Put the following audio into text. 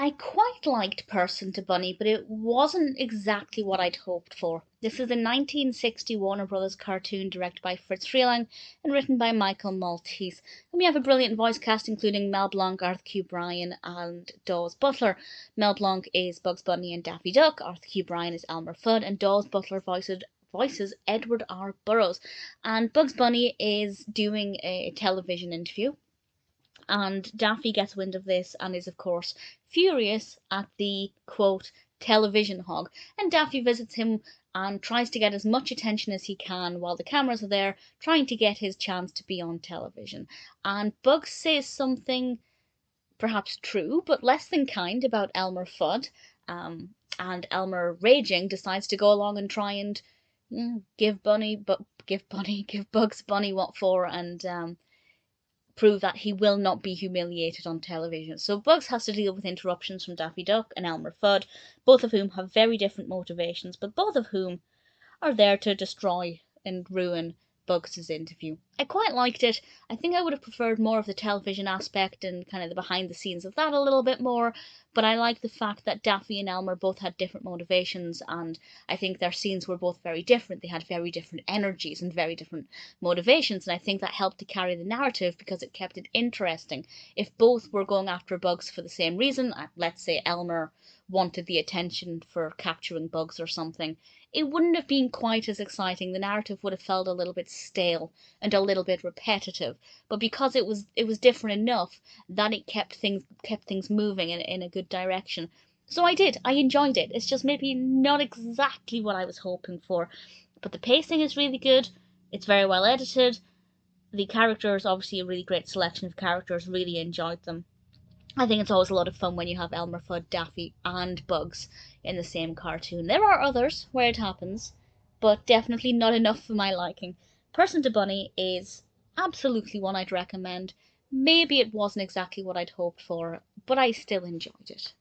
I quite liked Person to Bunny, but it wasn't exactly what I'd hoped for. This is a 1960 Warner Brothers cartoon directed by Freleng and written by Michael Maltese. And we have a brilliant voice cast including Mel Blanc, Arthur Q. Bryan, and Daws Butler. Mel Blanc is Bugs Bunny and Daffy Duck, Arthur Q. Bryan is Elmer Fudd, and Daws Butler voices Edward R. Burrows. And Bugs Bunny is doing a television interview, and Daffy gets wind of this and is, of course, furious at the quote television hog. And Daffy visits him and tries to get as much attention as he can while the cameras are there, trying to get his chance to be on television. And Bugs says something perhaps true, but less than kind about Elmer Fudd. And Elmer, raging, decides to go along and try and give Bugs Bunny what for, and prove that he will not be humiliated on television. So Bugs has to deal with interruptions from Daffy Duck and Elmer Fudd, both of whom have very different motivations, but both of whom are there to destroy and ruin Bugs' interview. I quite liked it. I think I would have preferred more of the television aspect and kind of the behind the scenes of that a little bit more, but I like the fact that Daffy and Elmer both had different motivations, and I think their scenes were both very different. They had very different energies and very different motivations, and I think that helped to carry the narrative because it kept it interesting. If both were going after Bugs for the same reason, let's say Elmer wanted the attention for capturing Bugs or something, it wouldn't have been quite as exciting. The narrative would have felt a little bit stale and a little bit repetitive. But because it was different enough that it kept things moving in a good direction. So I enjoyed it. It's just maybe not exactly what I was hoping for. But the pacing is really good. It's very well edited. The characters, obviously a really great selection of characters, really enjoyed them. I think it's always a lot of fun when you have Elmer Fudd, Daffy, and Bugs in the same cartoon. There are others where it happens, but definitely not enough for my liking. Person to Bunny is absolutely one I'd recommend. Maybe it wasn't exactly what I'd hoped for, but I still enjoyed it.